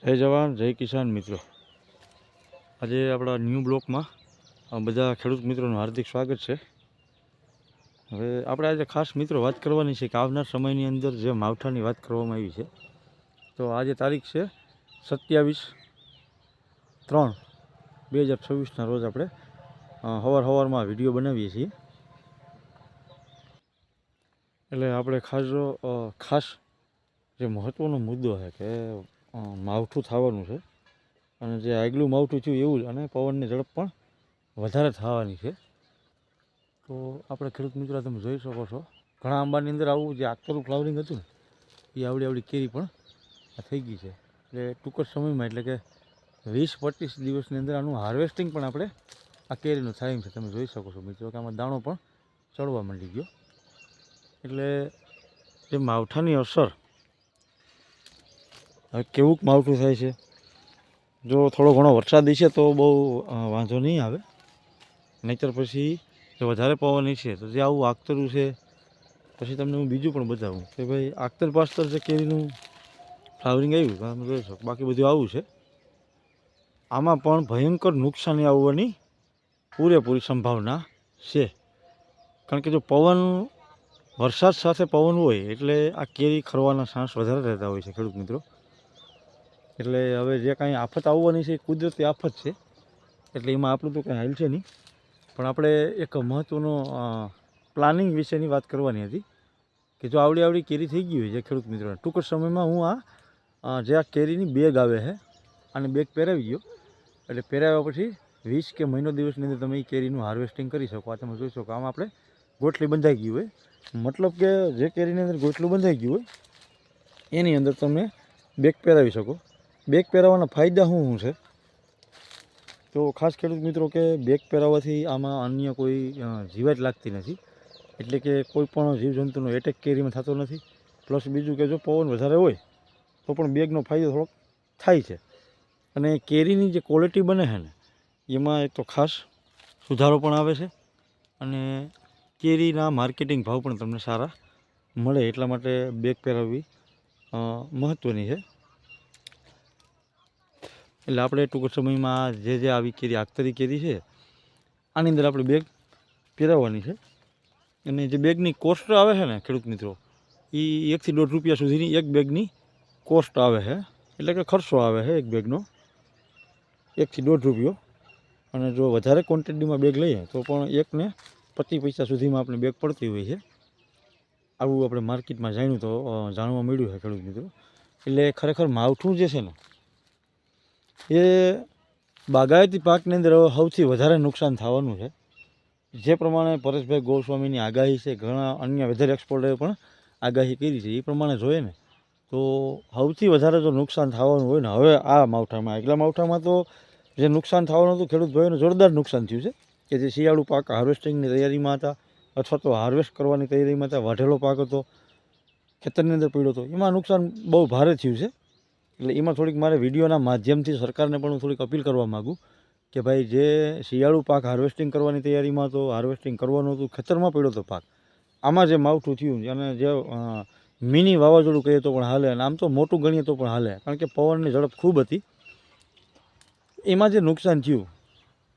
જય જવાન જય કિસાન મિત્રો, આજે આપણા ન્યૂ બ્લોકમાં બધા ખેડૂત મિત્રોનું હાર્દિક સ્વાગત છે. હવે આપણે આજે ખાસ મિત્રો વાત કરવાની છે કે આવનાર સમયની અંદર જે માવઠાની વાત કરવામાં આવી છે, તો આજે તારીખ છે 27/3/2026ના રોજ આપણે સવારમાં વિડીયો બનાવીએ છીએ. એટલે આપણે ખાસ જે મહત્ત્વનો મુદ્દો છે કે માવઠું થવાનું છે, અને જે આગલું માવઠું થયું એવું જ, અને પવનની ઝડપ પણ વધારે થવાની છે. તો આપણે ખેડૂત મિત્રો તમે જોઈ શકો છો, ઘણા આંબાની અંદર આવું જે આખરું ફ્લાવરિંગ હતું ને, એ આવડી કેરી પણ થઈ ગઈ છે. એટલે ટૂંક જ સમયમાં, એટલે કે 20-25 દિવસની અંદર આનું હાર્વેસ્ટિંગ પણ આપણે આ કેરીનું થાય છે. તમે જોઈ શકો છો મિત્રો કે આમાં દાણો પણ ચડવા માંડી ગયો. એટલે જે માવઠાની અસર, હવે કેવું માવઠું થાય છે, જો થોડો ઘણો વરસાદ હશે તો બહુ વાંધો નહીં આવે, નહીંતર પછી જો વધારે પવન હશે તો જે આવું આખતરું છે. પછી તમને હું બીજું પણ બતાવું કે ભાઈ આખતર પાસ્તર જે કેરીનું ફ્લાવરિંગ આવ્યું તમે જોઈ શકો, બાકી બધું આવું છે. આમાં પણ ભયંકર નુકસાની આવવાની પૂરેપૂરી સંભાવના છે. કારણ કે જો વરસાદ સાથે પવન હોય એટલે આ કેરી ખરવાના ચાન્સ વધારે રહેતા હોય છે ખેડૂત મિત્રો. એટલે હવે જે કાંઈ આફત આવવાની છે એ કુદરતી આફત છે, એટલે એમાં આપણું તો કાંઈ હાલ છે નહીં. પણ આપણે એક મહત્ત્વનો પ્લાનિંગ વિશેની વાત કરવાની હતી કે જો આવડી કેરી થઈ ગઈ હોય છે ખેડૂત મિત્રોને, ટૂંક જ સમયમાં હું જે આ કેરીની બેગ આવે છે, આને બેગ પહેરાવી ગયો. એટલે પહેરાવ્યા પછી 20 કે મહિનો દિવસની અંદર તમે એ કેરીનું હાર્વેસ્ટિંગ કરી શકો. આ તમે જોઈ શકો, આમાં આપણે ગોટલી બંધાઈ ગઈ હોય, મતલબ કે જે કેરીની અંદર ગોટલું બંધાઈ ગયું હોય એની અંદર તમે બેગ પહેરાવી શકો. બેગ પહેરાવવાના ફાયદા શું છે, તો ખાસ ખેડૂત મિત્રો કે બેગ પહેરાવવાથી આમાં અન્ય કોઈ જીવાત લાગતી નથી, એટલે કે કોઈ પણ જીવજંતુનો એટેક કેરીમાં થતો નથી. પ્લસ બીજું કે જો પવન વધારે હોય તો પણ બેગનો ફાયદો થોડોક થાય છે. અને કેરીની જે ક્વોલિટી બને છે ને, એમાં એક તો ખાસ સુધારો પણ આવે છે, અને કેરીના માર્કેટિંગ ભાવ પણ તમને સારા મળે. એટલા માટે બેગ પહેરાવવી મહત્ત્વની છે. એટલે આપણે ટૂંક સમયમાં જે આવી કેરી આખતરી કેરી છે, આની અંદર આપણે બેગ પહેરાવવાની છે. અને જે બેગની કોસ્ટ આવે છે ને ખેડૂત મિત્રો, એ 1 થી 1.5 રૂપિયા સુધીની એક બેગની કોસ્ટ આવે છે, એટલે કે ખર્ચો આવે છે એક બેગનો 1 થી 1.5 રૂપિયો. અને જો વધારે ક્વોન્ટિટીમાં બેગ લઈએ તો પણ 1 ને 25 પૈસા સુધીમાં આપણે બેગ પડતી હોય છે. આવું આપણે માર્કેટમાં જાણવા મળ્યું છે ખેડૂત મિત્રો. એટલે ખરેખર માવઠું જે છે ને, એ બાગાયતી પાકની અંદર સૌથી વધારે નુકસાન થવાનું છે. જે પ્રમાણે પરેશભાઈ ગોસ્વામીની આગાહી છે, ઘણા અન્ય વેધર એક્સપર્ટોએ પણ આગાહી કરી છે, એ પ્રમાણે જોઈએ ને તો સૌથી વધારે જો નુકસાન થવાનું હોય ને, હવે આ માવઠામાં, આગલા માવઠામાં તો જે નુકસાન થવાનું હતું ખેડૂત ભાઈઓને જોરદાર નુકસાન થયું છે. કે જે શિયાળુ પાક હાર્વેસ્ટિંગની તૈયારીમાં હતા, અથવા તો હાર્વેસ્ટ કરવાની તૈયારીમાં હતા, વાઢેલો પાક હતો, ખેતરની અંદર પડ્યો હતો, એમાં નુકસાન બહુ ભારે થયું છે. એટલે એમાં થોડીક મારે વિડીયોના માધ્યમથી સરકારને પણ હું થોડીક અપીલ કરવા માગું કે ભાઈ જે શિયાળુ પાક હાર્વેસ્ટિંગ કરવાની તૈયારીમાં હતો, હાર્વેસ્ટિંગ કરવાનું હતું, ખેતરમાં પડ્યો હતો પાક, આમાં જે માવઠું થયું અને જે મિની વાવાઝોડું કહીએ તો પણ હાલે, અને આમ તો મોટું ગણીએ તો પણ હાલે, કારણ કે પવનની ઝડપ ખૂબ હતી. એમાં જે નુકસાન થયું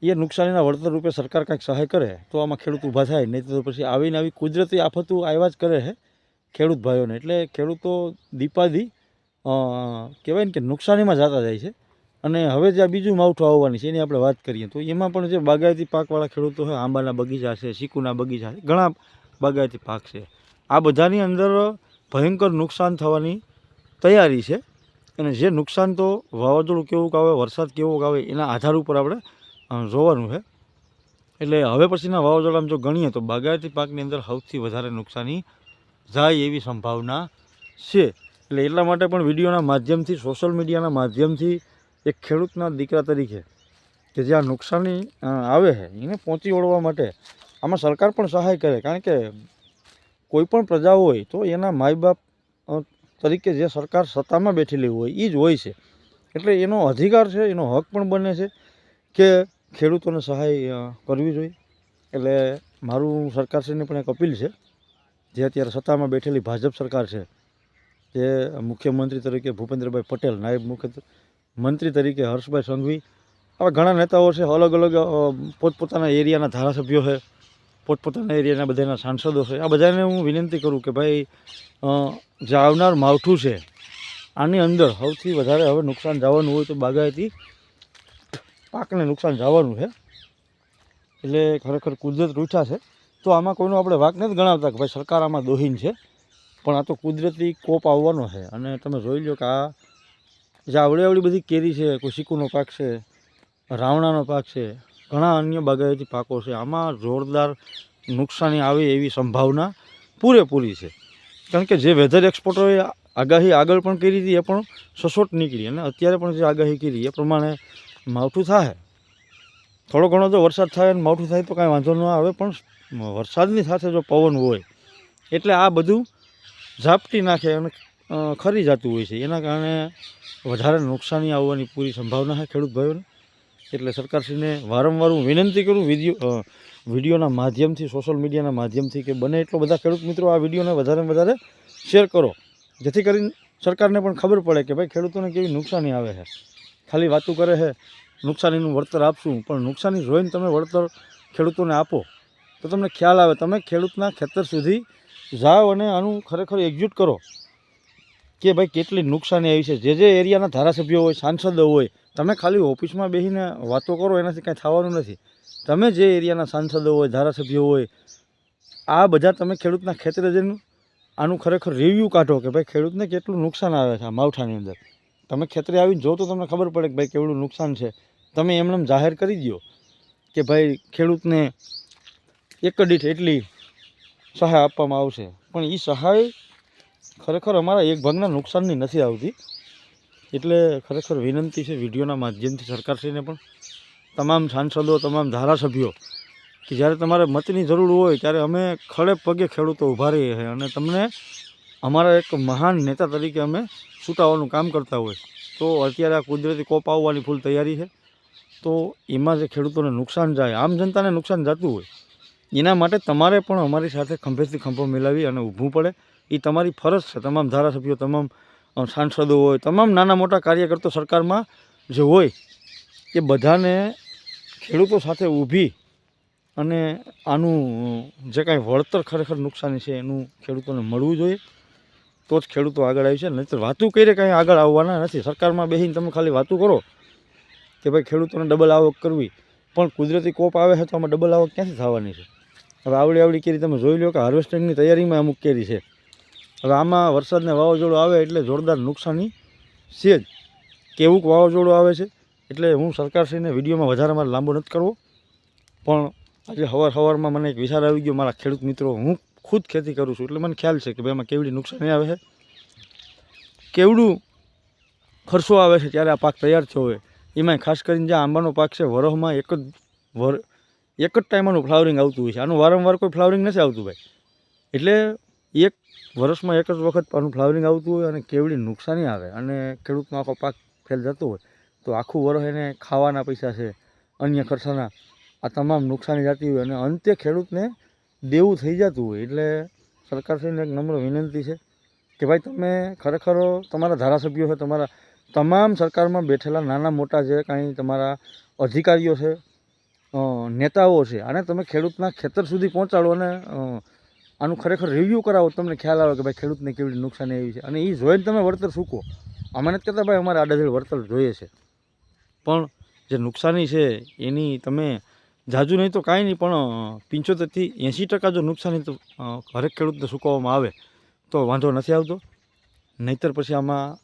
એ નુકસાનીના વળતર રૂપે સરકાર કાંઈક સહાય કરે તો આમાં ખેડૂત ઊભા થાય, નહીં તો પછી આવી કુદરતી આફતો આવ્યા જ કરે છે ખેડૂત ભાઈઓને. એટલે ખેડૂતો દીપાદી કહેવાય ને કે નુકસાનીમાં જતા જાય છે. અને હવે જે આ બીજું માવઠું આવવાની છે એની આપણે વાત કરીએ તો એમાં પણ જે બાગાયતી પાકવાળા ખેડૂતો છે, આંબાના બગીચા છે, ચીકુના બગીચા છે, ઘણા બાગાયતી પાક છે, આ બધાની અંદર ભયંકર નુકસાન થવાની તૈયારી છે. અને જે નુકસાન તો વાવાઝોડું કેવું આવે, વરસાદ કેવો આવે, એના આધાર ઉપર આપણે જોવાનું છે. એટલે હવે પછીના વાવાઝોડામાં જો ગણીએ તો બાગાયતી પાકની અંદર સૌથી વધારે નુકસાની જાય એવી સંભાવના છે. એટલે એટલા માટે પણ વિડીયોના માધ્યમથી, સોશિયલ મીડિયાના માધ્યમથી એક ખેડૂતના દીકરા તરીકે કે જે આ નુકસાની આવે છે એને પહોંચી વળવા માટે આમાં સરકાર પણ સહાય કરે. કારણ કે કોઈ પણ પ્રજા હોય તો એના માય બાપ તરીકે જે સરકાર સત્તામાં બેઠેલી હોય એ જ હોય છે. એટલે એનો અધિકાર છે, એનો હક પણ બને છે કે ખેડૂતોને સહાય કરવી જોઈએ. એટલે મારું સરકારશ્રીને પણ એક અપીલ છે, જે અત્યારે સત્તામાં બેઠેલી ભાજપ સરકાર છે, જે મુખ્યમંત્રી તરીકે ભૂપેન્દ્રભાઈ પટેલ, નાયબ મંત્રી તરીકે હર્ષભાઈ સંઘવી, આવા ઘણા નેતાઓ છે, અલગ અલગ પોતપોતાના એરિયાના ધારાસભ્યો છે, પોતપોતાના એરિયાના બધાના સાંસદો છે. આ બધાને હું વિનંતી કરું કે ભાઈ જે આવનાર માવઠું છે આની અંદર સૌથી વધારે હવે નુકસાન જવાનું હોય તો બાગાયતી પાકને નુકસાન જવાનું છે. એટલે ખરેખર કુદરત રૂઠા છે, તો આમાં કોઈનો આપણે વાંક નથી ગણાવતા કે ભાઈ સરકાર આમાં દોહીન છે, પણ આ તો કુદરતી કોપ આવવાનો છે. અને તમે જોઈ લો કે આ જે આવડી બધી કેરી છે, કોઈ ચીકુનો પાક છે, રાવણાનો પાક છે, ઘણા અન્ય બાગાયતી પાકો છે, આમાં જોરદાર નુકસાની આવે એવી સંભાવના પૂરેપૂરી છે. કારણ કે જે વેધર એક્સપર્ટોએ આગાહી આગળ પણ કરી હતી એ પણ સચોટ નીકળી, અને અત્યારે પણ જે આગાહી કરી એ પ્રમાણે માવઠું થાય. થોડો ઘણો જો વરસાદ થાય અને માવઠું થાય તો કાંઈ વાંધો ન આવે, પણ વરસાદની સાથે જો પવન હોય એટલે આ બધું ઝાપટી નાખે અને ખરી જતું હોય છે. એના કારણે વધારે નુકસાની આવવાની પૂરી સંભાવના છે ખેડૂત ભાઈઓને. એટલે સરકારશ્રીને વારંવાર હું વિનંતી કરું વિડીયોના માધ્યમથી, સોશિયલ મીડિયાના માધ્યમથી, કે બને એટલો બધા ખેડૂત મિત્રો આ વિડીયોને વધારેમાં વધારે શેર કરો, જેથી કરીને સરકારને પણ ખબર પડે કે ભાઈ ખેડૂતોને કેવી નુકસાની આવે છે. ખાલી વાતું કરે છે નુકસાનીનું વળતર આપશું, પણ નુકસાની જોઈને તમે વળતર ખેડૂતોને આપો તો તમને ખ્યાલ આવે. તમે ખેડૂતના ખેતર સુધી જાઓ અને આનું ખરેખર એક્ઝિક્યુટ કરો કે ભાઈ કેટલી નુકસાની આવી છે. જે એરિયાના ધારાસભ્યો હોય, સાંસદો હોય, તમે ખાલી ઓફિસમાં બેસીને વાતો કરો એનાથી કાંઈ થવાનું નથી. તમે જે એરિયાના સાંસદો હોય, ધારાસભ્યો હોય, આ બધા તમે ખેડૂતના ખેતરે જઈને આનું ખરેખર રિવ્યૂ કાઢો કે ભાઈ ખેડૂતને કેટલું નુકસાન આવે છે આ માવઠાની અંદર. તમે ખેતરે આવીને જો તો તમને ખબર પડે કે ભાઈ કેવડું નુકસાન છે. તમે એમને જાહેર કરી દો કે ભાઈ ખેડૂતને એકર દીઠ એટલી સહાય આપવામાં આવશે, પણ એ સહાય ખરેખર અમારા એક ભાગના નુકસાનની નથી આવતી. એટલે ખરેખર વિનંતી છે વિડીયોના માધ્યમથી સરકારશ્રીને પણ, તમામ સાંસદો, તમામ ધારાસભ્યો, કે જ્યારે તમારે મતની જરૂર હોય ત્યારે અમે ખડે પગે ખેડૂતો ઊભા રહીએ છીએ અને તમને અમારા એક મહાન નેતા તરીકે અમે છૂટાવવાનું કામ કરતા હોય. તો અત્યારે આ કુદરતી કોપ આવવાની ફૂલ તૈયારી છે, તો એમાં જે ખેડૂતોને નુકસાન જાય, આમ જનતાને નુકસાન જતું હોય, એના માટે તમારે પણ અમારી સાથે ખંભેથી ખંભો મિલાવી અને ઊભું પડે એ તમારી ફરજ છે. તમામ ધારાસભ્યો, તમામ સાંસદો હોય, તમામ નાના મોટા કાર્યકર્તા સરકારમાં જે હોય એ બધાને ખેડૂતો સાથે ઊભી અને આનું જે કાંઈ વળતર ખરેખર નુકસાની છે એનું ખેડૂતોને મળવું જોઈએ, તો જ ખેડૂતો આગળ આવી છે. નહીંતર વાતું કરીને કાંઈ આગળ આવવાના નથી. સરકારમાં બેસીને તમે ખાલી વાતું કરો કે ભાઈ ખેડૂતોને ડબલ આવક કરવી, પણ કુદરતી કોપ આવે છે તો આમાં ડબલ આવક ક્યાંથી થવાની છે? હવે આવડી કેરી તમે જોઈ લો કે હાર્વેસ્ટિંગની તૈયારીમાં અમુક કેરી છે. હવે આમાં વરસાદને વાવાઝોડું આવે એટલે જોરદાર નુકસાની છે જ. કેવું વાવાઝોડું આવે છે એટલે હું સરકારશ્રીને વિડીયોમાં વધારે મારે લાંબો નથી કરવો, પણ આજે સવારમાં મને એક વિચાર આવી ગયો. મારા ખેડૂત મિત્રો, હું ખુદ ખેતી કરું છું એટલે મને ખ્યાલ છે કે ભાઈ એમાં કેવડી નુકસાની આવે છે, કેવડું ખર્ચો આવે છે ત્યારે આ પાક તૈયાર થયો હોય. એમાંય ખાસ કરીને જે આંબાનો પાક છે, વરસમાં એક જ ટાઈમ આનું ફ્લાવરિંગ આવતું હોય છે. આનું વારંવાર કોઈ ફ્લાવરિંગ નથી આવતું ભાઈ. એટલે એક વર્ષમાં એક જ વખત આનું ફ્લાવરિંગ આવતું હોય અને કેવડી નુકસાની આવે અને ખેડૂતનો આખો પાક ફેલ જતો હોય, તો આખું વરસ એને ખાવાના પૈસા છે, અન્ય ખર્ચાના, આ તમામ નુકસાની જતી હોય અને અંતે ખેડૂતને દેવું થઈ જતું હોય. એટલે સરકારશ્રીને એક નમ્ર વિનંતી છે કે ભાઈ તમે ખરેખર તમારા ધારાસભ્યો છે, તમારા તમામ સરકારમાં બેઠેલા નાના મોટા જે કાંઈ તમારા અધિકારીઓ છે, નેતાઓ છે, આને તમે ખેડૂતના ખેતર સુધી પહોંચાડો અને આનું ખરેખર રિવ્યૂ કરાવો. તમને ખ્યાલ આવે કે ભાઈ ખેડૂતને કેવી નુકસાની આવી છે અને એ જોઈને તમે વળતર ચૂકો. અમે નથી કહેતા ભાઈ અમારે આડેધડ વળતર જોઈએ છે, પણ જે નુકસાની છે એની તમે જાજુ નહીં તો કાંઈ નહીં, પણ 75થી 80% જો નુકસાની તો હરેક ખેડૂતને ચૂકવવામાં આવે તો વાંધો નથી આવતો. નહીંતર પછી આમાં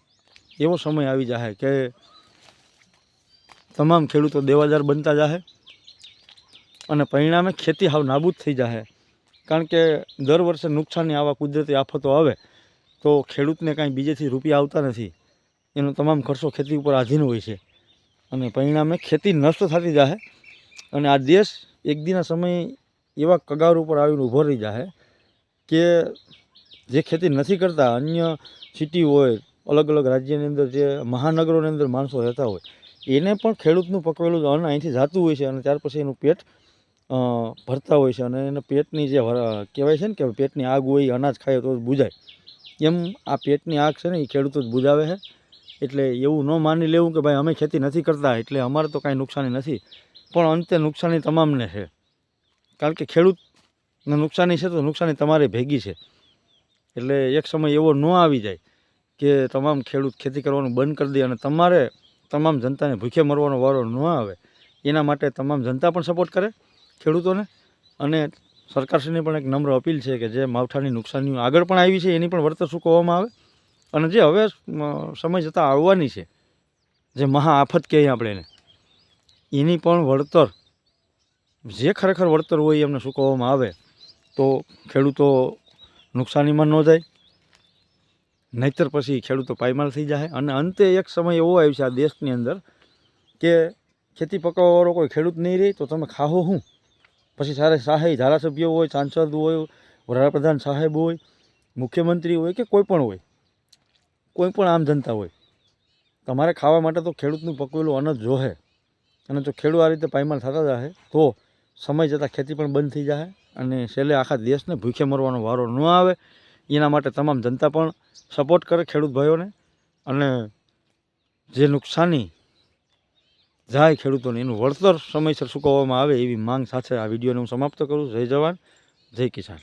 એવો સમય આવી જાય કે તમામ ખેડૂતો દેવાદાર બનતા જાય અને પરિણામે ખેતી હાવ નાબૂદ થઈ જાય. કારણ કે દર વર્ષે નુકસાની આવા કુદરતી આફતો આવે તો ખેડૂતને કાંઈ બીજેથી રૂપિયા આવતા નથી, એનો તમામ ખર્ચો ખેતી ઉપર આધીન હોય છે અને પરિણામે ખેતી નષ્ટ થતી જાય અને આ દેશ એક દીના સમય એવા કગાર ઉપર આવીને ઊભો રહી જાય કે જે ખેતી નથી કરતા, અન્ય સિટી હોય, અલગ અલગ રાજ્યની અંદર જે મહાનગરોની અંદર માણસો રહેતા હોય, એને પણ ખેડૂતનું પકવેલું અન્ન અહીંથી જતું હોય છે અને ત્યાર પછી એનું પેટ ભરતા હોય છે અને એને પેટની જે કહેવાય છે ને કે પેટની આગ હોય, અનાજ ખાય તો જ બુજાય, એમ આ પેટની આગ છે ને એ ખેડૂતો જ બુજાવે છે. એટલે એવું ન માની લેવું કે ભાઈ અમે ખેતી નથી કરતા એટલે અમારે તો કાંઈ નુકસાની નથી, પણ અંતે નુકસાની તમામને છે. કારણ કે ખેડૂતને નુકસાની છે તો નુકસાની તમારે ભેગી છે. એટલે એક સમય એવો ન આવી જાય કે તમામ ખેડૂત ખેતી કરવાનું બંધ કરી દે અને તમારે તમામ જનતાને ભૂખે મરવાનો વારો ન આવે. એના માટે તમામ જનતા પણ સપોર્ટ કરે ખેડૂતોને. અને સરકારશ્રીને પણ એક નમ્ર અપીલ છે કે જે માવઠાની નુકસાનીઓ આગળ પણ આવી છે એની પણ વળતર ચૂકવવામાં આવે. અને જે હવે સમય જતાં આવવાની છે, જે મહા આફત કહીએ આપણે એને, એની પણ વળતર જે ખરેખર વળતર હોય એમને ચૂકવવામાં આવે તો ખેડૂતો નુકસાનીમાં ન જાય, નહીંતર પછી ખેડૂતો પાયમાલ થઈ જાય. અને અંતે એક સમય એવો આવ્યો છે આ દેશની અંદર કે ખેતી પકવવાવાળો કોઈ ખેડૂત નહીં રહે તો તમે ખાહો શું? પછી સારે સહાય ધારાસભ્ય હોય, સાંસદ હોય, વડાપ્રધાન સાહેબ હોય, મુખ્યમંત્રી હોય કે કોઈ પણ હોય, કોઈ પણ આમ જનતા હોય, તમારે ખાવા માટે તો ખેડૂતનું પકવેલું અનાજ જોહે. અને જો ખેડૂત આ રીતે પાયમાલ થતા જાય તો સમય જતાં ખેતી પણ બંધ થઈ જાય અને છેલ્લે આખા દેશને ભૂખે મરવાનો વારો ન આવે. એના માટે તમામ જનતા પણ સપોર્ટ કરે ખેડૂત ભાઈઓને. અને જે નુકસાની જાય ખેડૂતોને એનું વળતર સમયસર ચૂકવવામાં આવે એવી માંગ સાથે આ વિડીયોને હું સમાપ્ત કરું. જય જવાન, જય કિસાન.